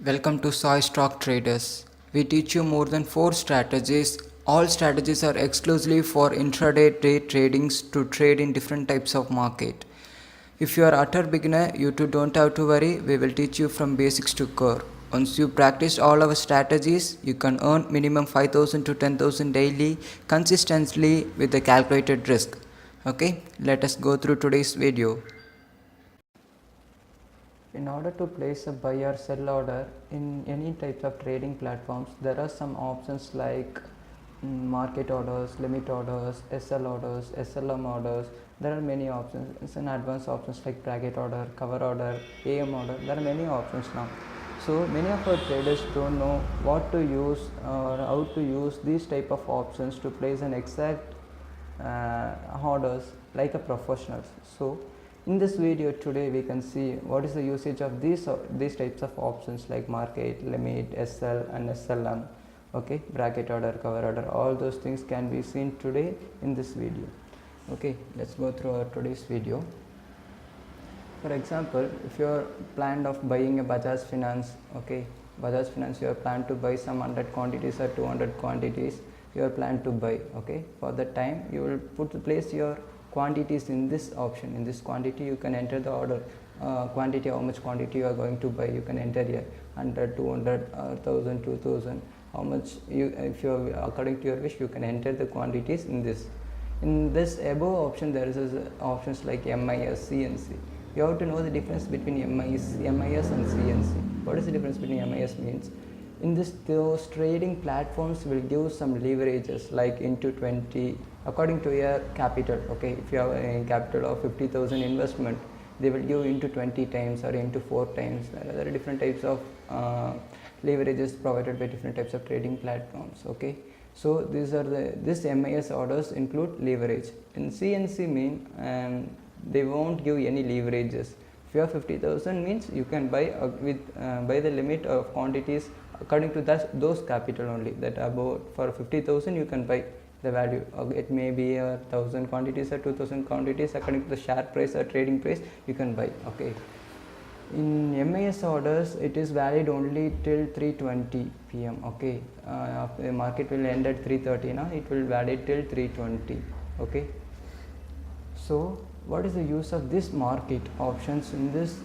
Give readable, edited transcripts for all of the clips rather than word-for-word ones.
Welcome to Soy Stock Traders. We teach you more than 4 strategies. All strategies are exclusively for intraday day tradings to trade in different types of market. If you are utter beginner, you too don't have to worry. We will teach you from basics to core. Once you practice all our strategies, you can earn minimum 5,000 to 10,000 daily consistently with a calculated risk. Okay, let us go through today's video. In order to place a buy or sell order in any types of trading platforms, there are some options like market orders, limit orders, SL orders, SLM orders. There are many options. It's an advanced options like bracket order, cover order, AM order. There are many options now. So many of our traders don't know what to use or how to use these type of options to place an exact orders like a professionals. So in this video today we can see what is the usage of these types of options like market, limit, SL and SLM. Okay, bracket order, cover order, all those things can be seen today in this video. Okay, let's go through our today's video. For example, if you are planned of buying a Bajaj Finance, okay, Bajaj Finance, you are planned to buy some 100 quantities or 200 quantities, you are planned to buy. Okay, for that time you will place your quantities in this option. In this quantity you can enter the order quantity, how much quantity you are going to buy. You can enter here 100, 200, 1000, 2000, how much you, if you are, according to your wish, you can enter the quantities in this. In this above option there is options like MIS, CNC. You have to know the difference between MIS and CNC. What is the difference between MIS means? In this, those trading platforms will give some leverages like into 20 according to your capital. Okay, if you have a capital of 50,000 investment, they will give into 20 times or into 4 times. There are different types of leverages provided by different types of trading platforms. Okay, so these are this MIS orders include leverage. In CNC mean they won't give any leverages. If you have 50,000 means you can buy by the limit of quantities according to those capital only. That about for 50,000 you can buy the value. It may be 1,000 quantities or 2,000 quantities according to the share price or trading price you can buy. Okay. In MIS orders, it is valid only till 3:20 p.m. Okay, the market will end at 3:30. Now it will valid till 3:20. Okay. So, what is the use of this market options in this?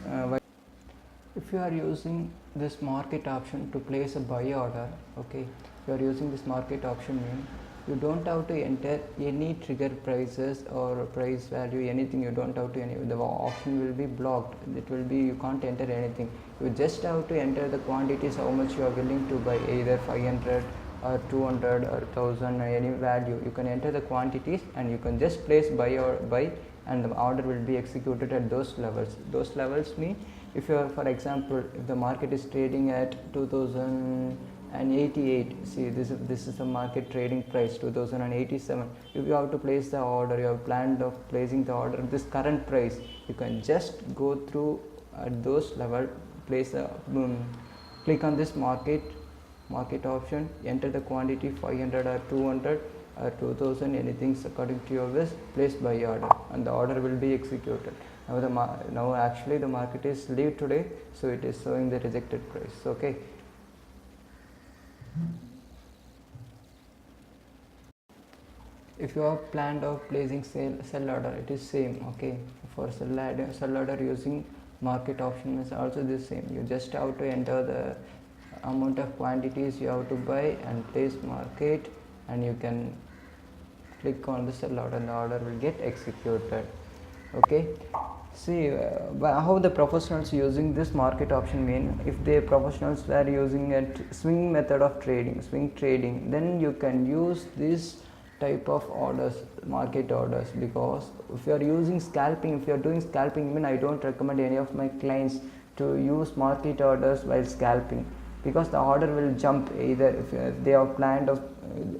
If you are using this market option to place a buy order, okay, if you are using this market option mean you don't have to enter any trigger prices or price value, anything. You don't have to the option will be blocked. It will be, you can't enter anything. You just have to enter the quantities, how much you are willing to buy, either 500 or 200 or 1000 or any value. You can enter the quantities and you can just place buy or buy, and the order will be executed at those levels. Those levels mean if you are, for example, if the market is trading at 2088, see this is the market trading price 2087. If you have to place the order, you have planned of placing the order at this current price, you can just go through at those level, place a click on this market option, enter the quantity 500 or 200 or 2000, anything according to your wish, place buy order, and the order will be executed. Now actually the market is leave today, so it is showing the rejected price. Okay, if you have planned of placing sell order, it is same. Okay, for sell order using market option is also the same. You just have to enter the amount of quantities you have to buy and place market, and you can click on the sell order and the order will get executed. Okay, see how the professionals using this market option mean. If the professionals were using a swing method of swing trading, then you can use this type of orders, market orders, because if you are using scalping, if you are doing scalping, I don't recommend any of my clients to use market orders while scalping, because the order will jump. Either if they are planned of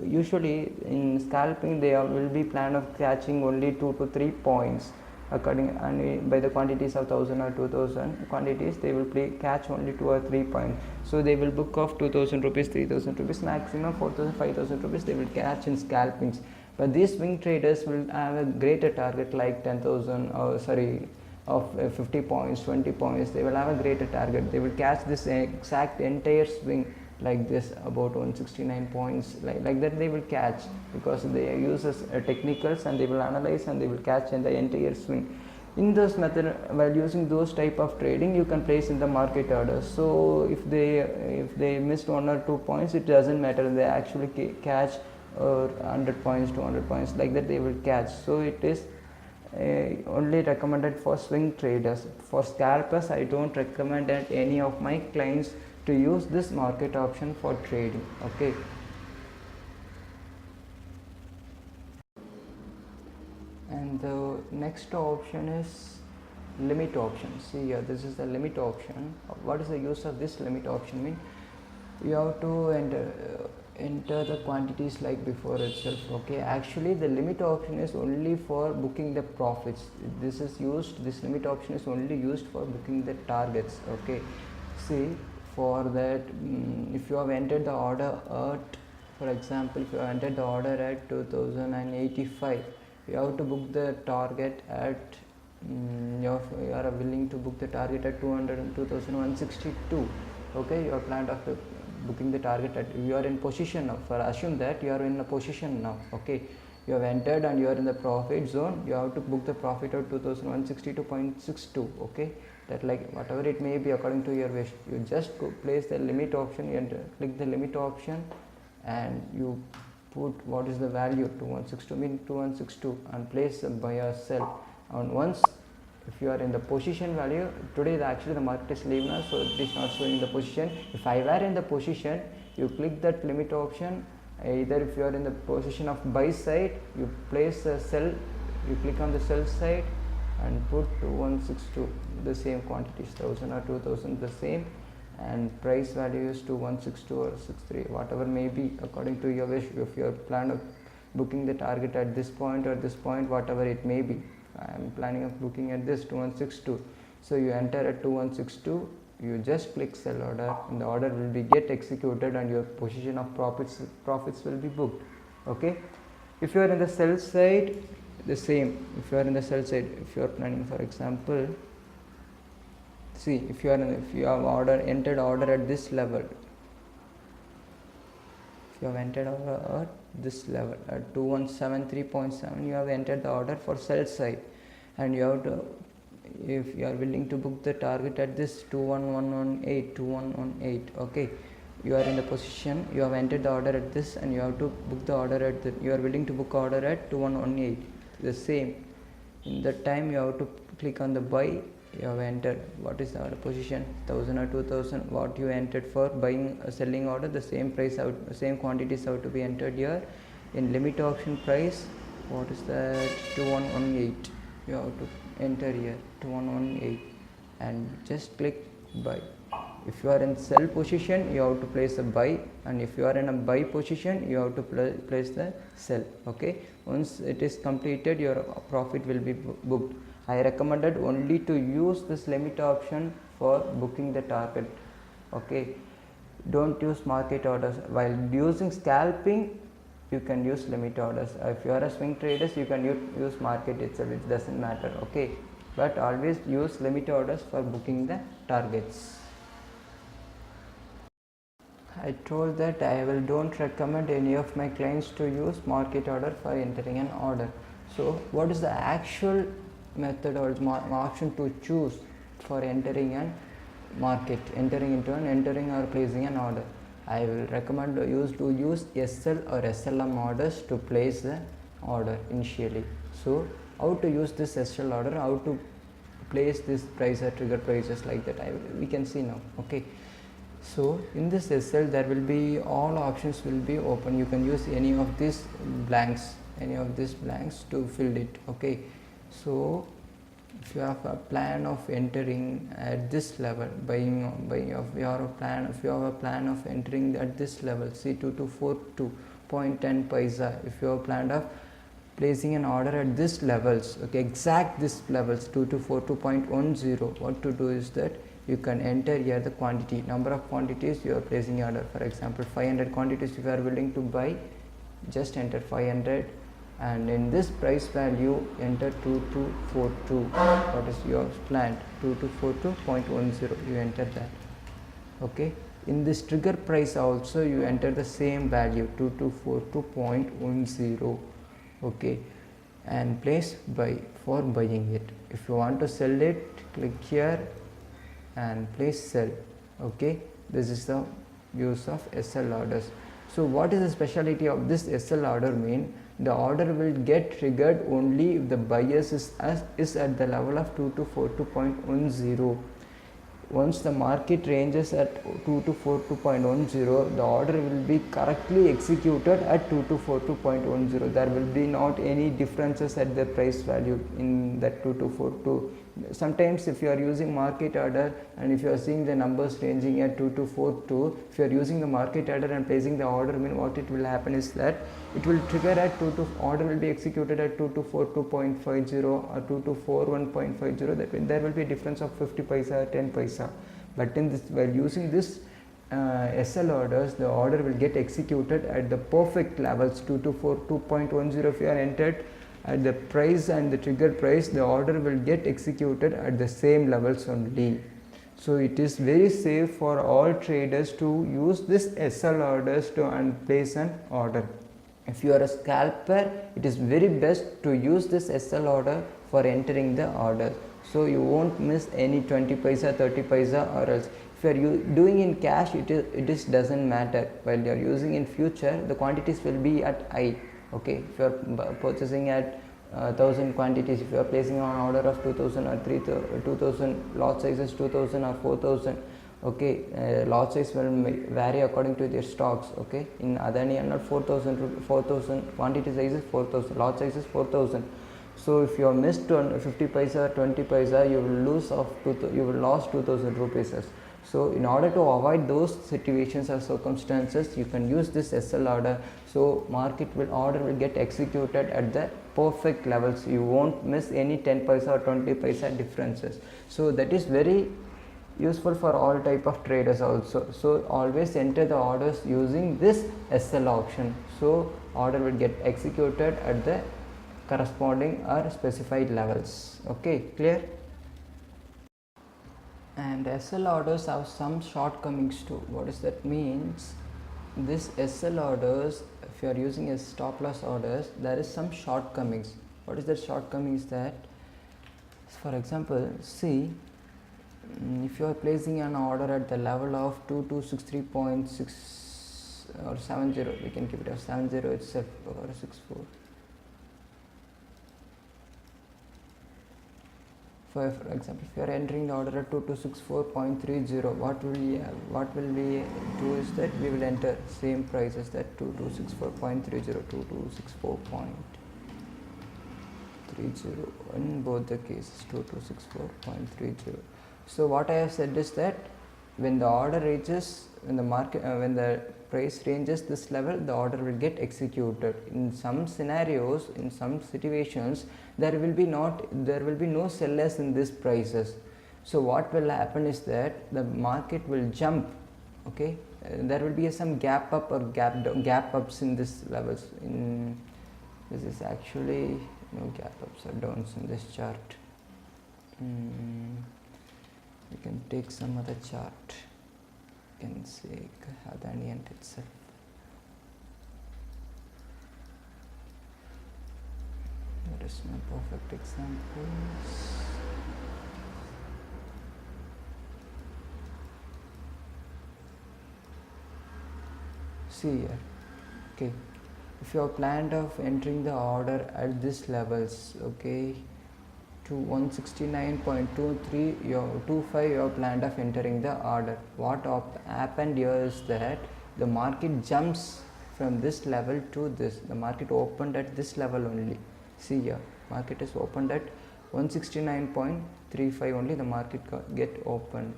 usually in scalping they will be planned of catching only 2 to 3 points according, and by the quantities of 1000 or 2000 quantities they will catch only 2 or 3 points. So they will book off 2000 rupees, 3000 rupees, maximum 4000, 5000 rupees they will catch in scalpings. But these swing traders will have a greater target like 10,000 or of 50 points, 20 points, they will have a greater target. They will catch this exact entire swing like this, about 169 points, like that they will catch, because they use technicals, and they will analyze and they will catch in the entire swing. In this method, while using those type of trading, you can place in the market orders. So if they missed 1 or 2 points, it doesn't matter, they actually catch 100 points, 200 points, like that they will catch. So it is only recommended for swing traders. For scalpers, I don't recommend any of my clients to use this market option for trading. Okay. And the next option is limit option. See here, this is the limit option. What is the use of this limit option? Mean you have to enter the quantities like before itself. Okay, actually the limit option is only for booking the profits. This limit option is only used for booking the targets. Okay, see, for that, if you have entered the order at, for example, if you have entered the order at 2085, you have to book the target at you are willing to book the target at 2162. Okay, you are planned after booking the target at, you are in position now, for assume that you are in a position now. Okay, you have entered and you are in the profit zone, you have to book the profit at 2162.62. okay, that like whatever it may be according to your wish, you just place the limit option and click the limit option, and you put what is the value, 2162, mean 2162, and place a buy or sell. And once, if you are in the position value, today actually the market is leave now, so it is not showing the position. If I were in the position, you click that limit option. Either if you are in the position of buy side, you place a sell, you click on the sell side and put 2162, the same quantities, 1000 or 2000, the same, and price value is 2162 or 63, whatever may be according to your wish. If you are plan of booking the target at this point or this point, whatever it may be, I am planning of booking at this 2162. So you enter at 2162, you just click sell order, and the order will be get executed, and your position of profits will be booked. Okay, if you are in the sell side, the same. If you are in the sell side, if you are planning, for example, see, if you have entered order at this level, if you have entered order at this level at 2173.7, you have entered the order for sell side, and you have to, if you are willing to book the target at this 2118, okay, you are in the position, you have entered the order at this, and you have to book the order at the, you are willing to book order at 2118, the same. In that time you have to click on the buy. You have entered what is the order position, 1000 or 2000, what you entered for buying a selling order, the same price out, same quantities have to be entered here. In limit option price, what is that, 2118, you have to enter here 2118 and just click buy. If you are in sell position, you have to place a buy, and if you are in a buy position, you have to place the sell. Okay, once it is completed, your profit will be booked. I recommended only to use this limit option for booking the target. Okay, don't use market orders. While using scalping, you can use limit orders. If you are a swing traders, you can use market itself, it doesn't matter. Okay, but always use limit orders for booking the targets. I told that I don't recommend any of my clients to use market order for entering an order. So what is the actual method or option to choose for entering an market, entering or placing an order? I will recommend to use SL or SLM orders to place the order initially. So how to use this SL order, how to place this price or trigger prices, like that we can see now. Okay, so in this SL there will be all options will be open. You can use any of these blanks to fill it. Okay, so if you have a plan of entering at this level, if you have a plan of entering at this level, C2242.10 paisa, if you have planned of placing an order at this levels, okay, exact this levels 2242.10, what to do is that you can enter here the quantity, number of quantities you are placing order. For example, 500 quantities if you are willing to buy, just enter 500, and in this price value enter 2242. What is your planned 2242.10, you enter that. Okay, in this trigger price also you enter the same value 2242.10. okay, and place buy for buying it. If you want to sell it, click here and place sell. Okay, this is the use of SL orders. So what is the speciality of this SL order mean? The order will get triggered only if the buyers is at the level of 2242.10. Once the market ranges at 2242.10, the order will be correctly executed at 2242.10. There will be not any differences at the price value in that 2242. Sometimes if you are using market order and if you are seeing the numbers ranging at 2242, if you are using the market order and placing the order, what it will happen is that it will trigger at order will be executed at 2242.50 or 2241.50. that means there will be a difference of 50 paisa, 10 paisa. But in this, while using this SL orders, the order will get executed at the perfect levels 2242.10. if you are entered at the price and the trigger price, the order will get executed at the same levels only. So it is very safe for all traders to use this SL orders to place an order. If you are a scalper, it is very best to use this SL order for entering the order, so you won't miss any 20 paisa, 30 paisa, or else if you are doing in cash, it doesn't matter. While you are using in future, the quantities will be at high. Okay, if you are purchasing at 1000 quantities, if you are placing an order of 2000 or 2000, lot sizes 2000 or 4000, okay, lot size will vary according to their stocks. Okay, in Adani and not 4000 quantity size is 4000, lot size is 4000. So if you are missed 50 paisa, 20 paisa, you will lose lost 2000 rupees. So in order to avoid those situations or circumstances, you can use this SL order. So order will get executed at the perfect levels. You won't miss any 10 paisa or 20 paisa differences. So that is very useful for all type of traders also. So always enter the orders using this SL option. So order will get executed at the corresponding or specified levels. Okay, clear? And SL orders have some shortcomings too. What does that means? This SL orders, if you are using a stop loss orders, there is some shortcomings. What is the shortcomings? That, for example, see, if you are placing an order at the level of 2263.6 or 70, we can keep it as 70 itself, or 64. For example, if you are entering the order at 2264.30, what will we do is that we will enter same price as that 2264.30, 2264.30 in both the cases, 2264.30. So what I have said is that when the order reaches, when the price ranges this level, the order will get executed. In some scenarios, in some situations, there will be no sellers in these prices. So what will happen is that the market will jump. Okay, there will be some gap up or gap ups in this levels. This is actually no gap ups or downs in this chart. We can take some other chart. You can say Adani and itself. That is my perfect examples. See here. Okay, if you have planned of entering the order at this levels, okay, to 169.23 25, you have planned of entering the order. What happened here is that the market jumps from this level to this. The market opened at this level only. See here, market is opened at 169.35 only. The market get opened.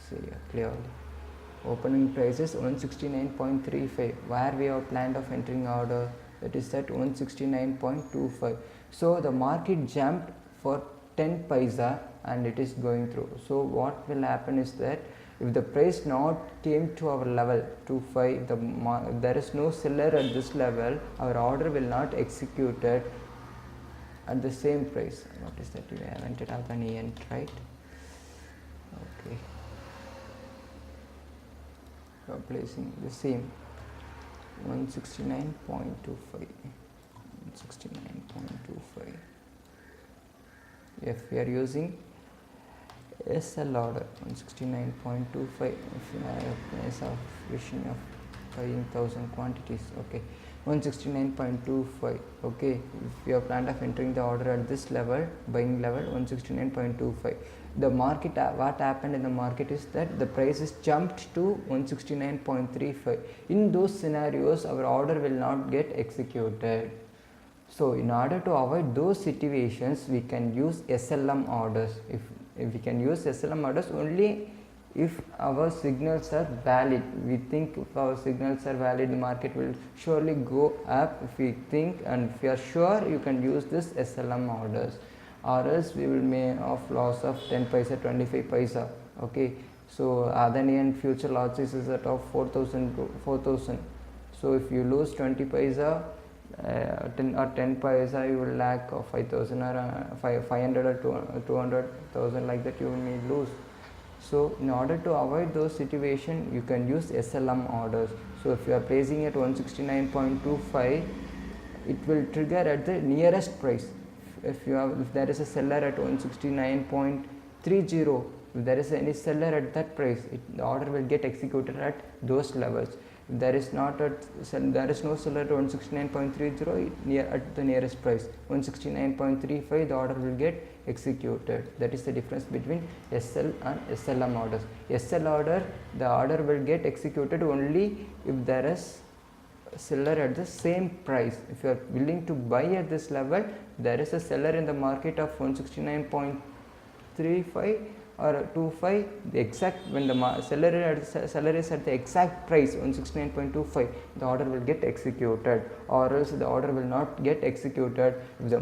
See here clearly. Opening price is 169.35. Where we have planned of entering order, that is at 169.25. So the market jumped for 10 paisa and it is going through. So what will happen is that If the price not came to our level 25, there is no seller at this level, our order will not executed at the same price. What is that? We haven't have any end, right? Okay. We are placing the same 169.25. 169.25. If we are using SL order 169.25, if you have a place of vision of buying 1000 quantities, okay, 169.25, okay, if you have planned of entering the order at this level, buying level 169.25, the market, what happened in the market is that the price is jumped to 169.35. In those scenarios, our order will not get executed. So in order to avoid those situations, we can use SLM orders. If we can use SLM orders only if our signals are valid. We think if our signals are valid, the market will surely go up. If we think and if we are sure, you can use this SLM orders, or else we will make of loss of 10 paisa, 25 paisa. Okay, so Adani and future losses is at of 4,000. So if you lose 20 paisa, 10 paisa, you will lack of 5,000 or 500 or 200,000, like that you may lose. So in order to avoid those situations, you can use SLM orders. So if you are placing at 169.25, it will trigger at the nearest price. If there is a seller at 169.30, if there is any seller at that price, the order will get executed at those levels. If there is no seller at 169.30, at the nearest price 169.35, the order will get executed. That is the difference between SL and SLM orders. SL order, the order will get executed only if there is seller at the same price. If you are willing to buy at this level, there is a seller in the market of 169.35 or 25, the exact, when the seller is at the exact price 169.25, the order will get executed, or else the order will not get executed. If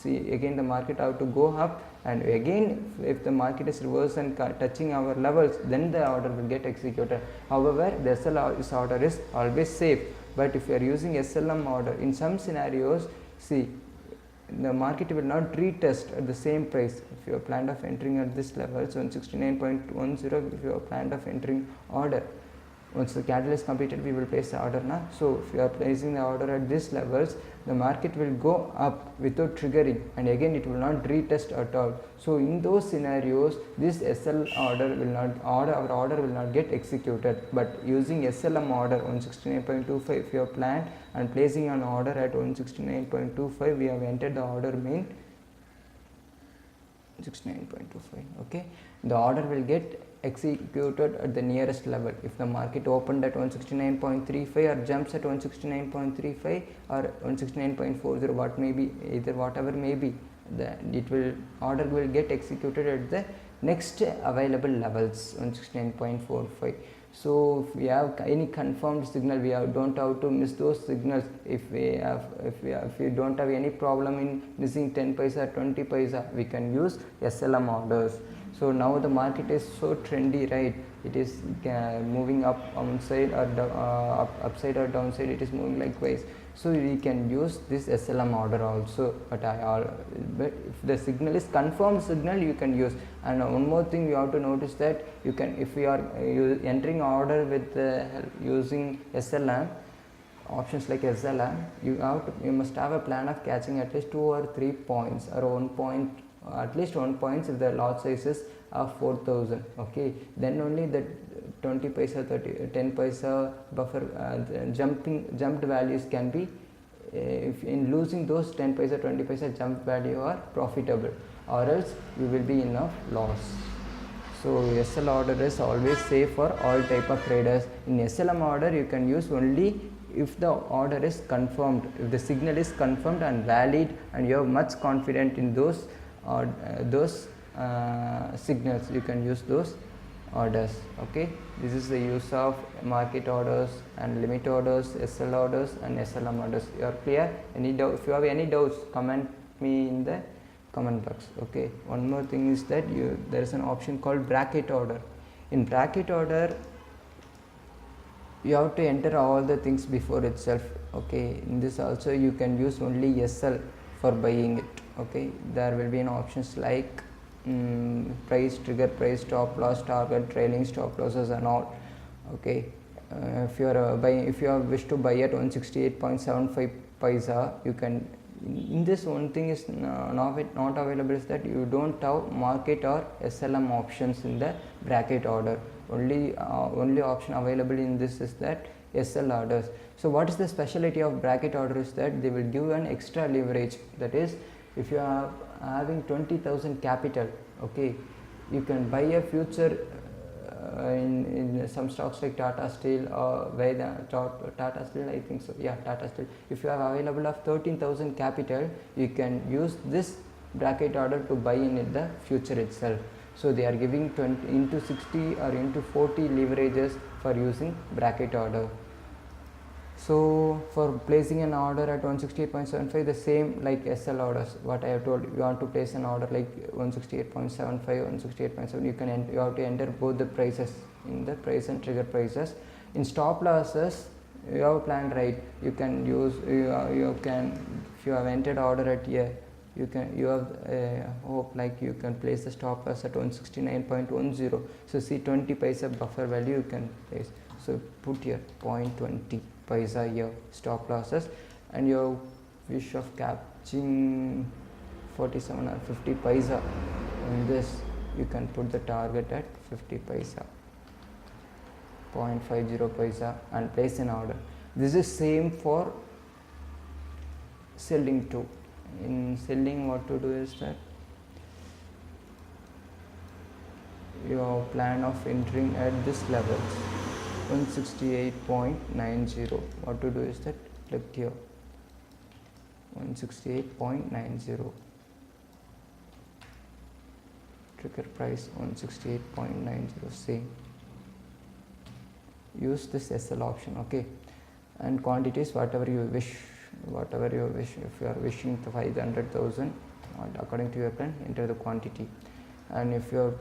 again the market have to go up, and again if the market is reverse and touching our levels, then the order will get executed. However, the SL order is always safe. But if you are using SLM order, in some scenarios, see, the market will not retest at the same price. If you have planned of entering at this level, so 169.10, if you have planned of entering order, once the candle is completed, we will place the order now. So if you are placing the order at these levels, the market will go up without triggering, and again it will not retest at all. So in those scenarios, this SL order will not, our order will not get executed. But using SLM order 169.25, if you have planned and placing an order at 169.25, we have entered the order main 69.25. okay, the order will get executed at the nearest level. If the market opened at 169.35 or jumps at 169.35 or 169.40, what may be, either whatever may be, order will get executed at the next available levels 169.45. So if we have any confirmed signal, we don't have to miss those signals. If we don't have any problem in missing 10 paisa, 20 paisa, we can use SLM orders. So now the market is so trendy, right? It is moving up upside or upside or downside, it is moving likewise. So we can use this SLM order also, but if the signal is confirmed signal, you can use. And one more thing you have to notice, that you can, if you are entering order with using SLM, options like SLM, you must have a plan of catching at least 2 or 3 points, or 1 point, at least 1 point if the lot sizes are 4,000. okay, then only the 20 paisa, 10 paisa buffer jumped values can be, if in losing those 10 paisa, 20 paisa jump value are profitable, or else you will be in a loss. So SL order is always safe for all type of traders. In SLM order, you can use only if the order is confirmed, if the signal is confirmed and valid, and you are much confident in those signals, you can use those orders. okay, this is the use of market orders and limit orders, SL orders and SLM orders. You are clear? If you have any doubts, comment me in the comment box. okay, one more thing is that there is an option called bracket order. In bracket order, you have to enter all the things before itself. Okay, in this also you can use only SL for buying it. Okay, there will be an options like price, trigger price, stop loss, target, trailing stop losses and all. Okay, if you are if you wish to buy at 168.75 paisa, you can. In this, one thing is not available is that you don't have market or SLM options in the bracket order. Only option available in this is that SL orders. So what is the specialty of bracket order is that they will give an extra leverage. That is, if you are having 20,000 capital, okay, you can buy a future in some stocks like Tata Steel or Tata Steel, I think so, yeah, Tata Steel. If you have available of 13,000 capital, you can use this bracket order to buy in the future itself. So they are giving 20 into 60 or into 40 leverages for using bracket order. So for placing an order at 168.75, the same like SL orders, what I have told you, want to place an order like 168.75, 168.7, you have to enter both the prices in the price and trigger prices. In stop losses, you have planned right, you can use, you can, if you have entered order at here, you have hope like you can place the stop loss at 169.10. So see 20 paisa buffer value you can place. So put here 0.20 paisa here stop losses, and your wish of catching 47 or 50 paisa in this, you can put the target at 50 paisa, 0.50 paisa, and place an order. This is same for selling too. In selling, what to do is that your plan of entering at this level 168.90, what to do is that click here 168.90, trigger price 168.90, same, use this SL option. Okay, and quantities whatever you wish, if you are wishing to 500,000 according to your plan, enter the quantity. And if you are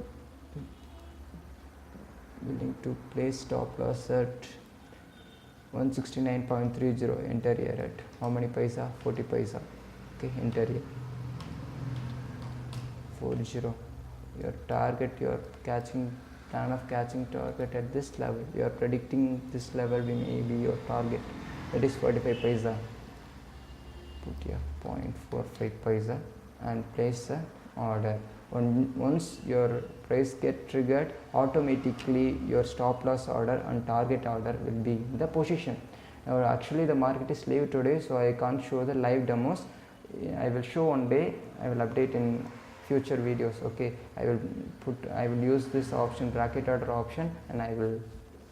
willing to place stop loss at 169.30, enter here at how many paisa, 40 paisa. Okay, enter here 40. Your target, your catching plan of catching target at this level, you are predicting this level may be your target, that is 45 paisa. Put here 0.45 paisa and place the order. Once your price get triggered, automatically your stop loss order and target order will be in the position. Now actually the market is live today, so I can't show the live demos. I will show one day, I will update in future videos. Okay, I will use this option, bracket order option, and I will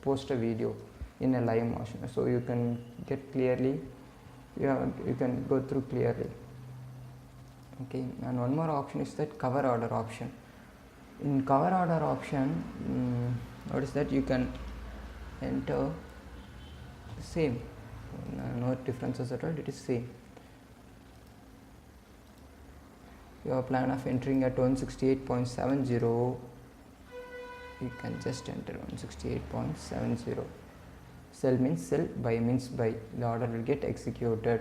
post a video in a live motion, so you can get clearly, you can go through clearly. Okay, and one more option is that cover order option. In cover order option, notice that you can enter the same, no differences at all, it is same. Your plan of entering at 168.70, you can just enter 168.70. Sell means sell, buy means buy, the order will get executed.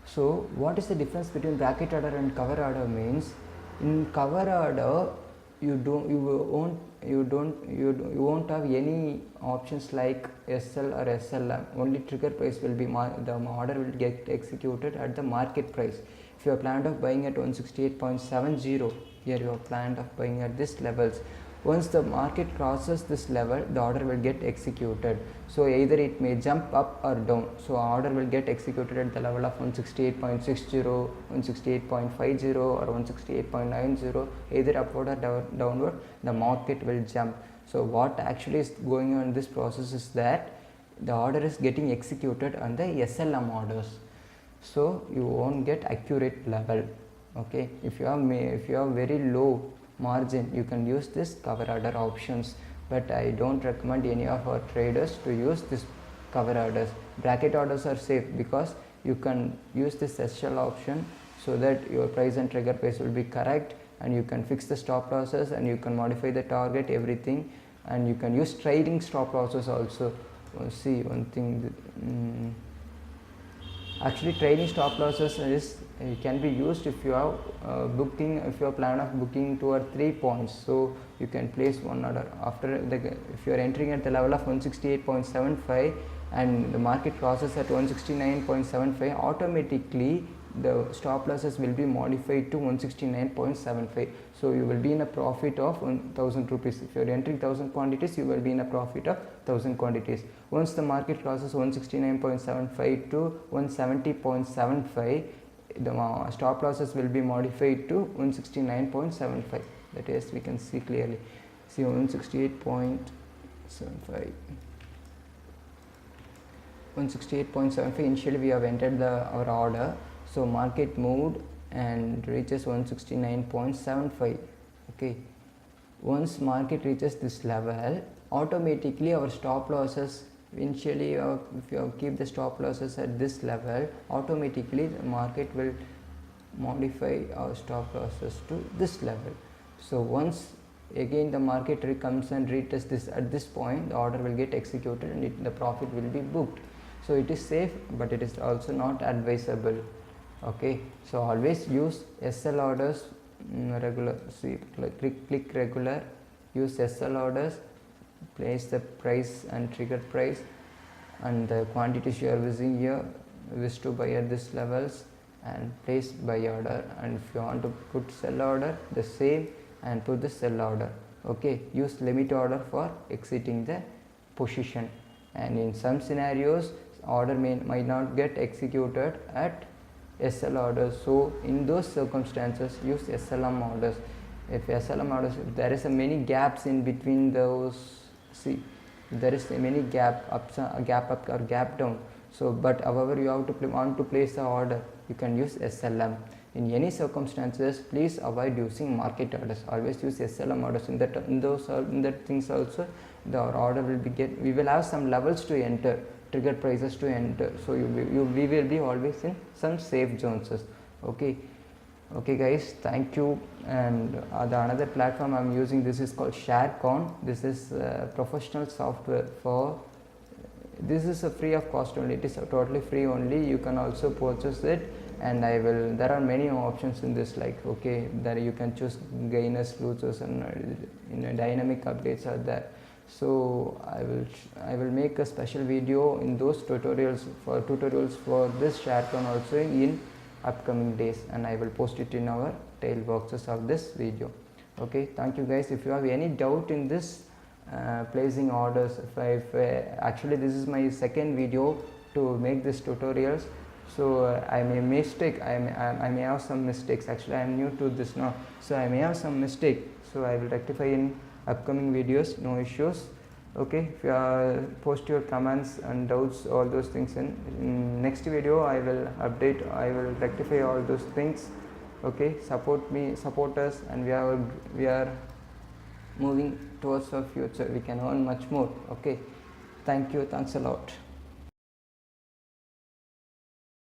So what is the difference between bracket order and cover order means, in cover order you won't have any options like SL or SLM, only trigger price will be, the order will get executed at the market price. If you are planned of buying at 168.70, here you are planned of buying at this levels. Once the market crosses this level, the order will get executed. So either it may jump up or down. So order will get executed at the level of 168.60, 168.50 or 168.90, either upward or downward, the market will jump. So what actually is going on in this process is that the order is getting executed on the SLM orders. So you won't get accurate level. Okay, if you have very low margin, you can use this cover order options, but I don't recommend any of our traders to use this cover orders. Bracket orders are safe because you can use this SL option so that your price and trigger price will be correct, and you can fix the stop losses and you can modify the target, everything. and you can use trading stop losses also. See one thing, actually trading stop losses is can be used if you are booking, if you are plan of booking 2 or 3 points, so you can place one order after the, if you are entering at the level of 168.75 and the market crosses at 169.75, automatically the stop losses will be modified to 169.75, so you will be in a profit of 1000 rupees. If you are entering 1000 quantities, you will be in a profit of 1000 quantities. Once the market crosses 169.75 to 170.75, the stop losses will be modified to 169.75. that is, we can see clearly, see 168.75, 168.75. initially we have entered our order, so market moved and reaches 169.75. okay, once market reaches this level, automatically our stop losses, initially if you keep the stop losses at this level, automatically the market will modify our stop losses to this level. So once again the market comes and reaches this at this point, the order will get executed and the profit will be booked. So it is safe, but it is also not advisable. okay, so always use SL orders, regular, see, click regular, use SL orders, place the price and trigger price and the quantities you are using here, wish to buy at this levels, and place buy order, and if you want to put sell order, the same, and put the sell order. okay, use limit order for exiting the position, and in some scenarios order might not get executed at SL orders, so in those circumstances use SLM orders. If SLM orders, if there is a many gaps in between those, see, there is a many gap up or gap down, so but however you have to want to place the order, you can use SLM. In any circumstances, please avoid using market orders, always use SLM orders. In that things also, the order will be we will have some levels to enter, trigger prices to enter, so we will be always in some safe zones. okay guys, thank you. And the another platform I am using, this is called ShareCon. This is professional software for, this is a free of cost only, it is totally free only, you can also purchase it, and there are many options in this, like okay, there you can choose gainers, losers, and dynamic updates are there. So I will make a special video in those tutorials for this ShareCon also in upcoming days, and I will post it in our tail boxes of this video. okay, thank you guys. If you have any doubt in this placing orders, if actually this is my second video to make this tutorials, so I may have some mistakes. Actually I am new to this now, so I may have some mistake, so I will rectify in upcoming videos, no issues. okay, if you post your comments and doubts, all those things in next video, I will update, I will rectify all those things. okay, support me, support us, and we are moving towards our future. We can earn much more. okay, thank you, thanks a lot.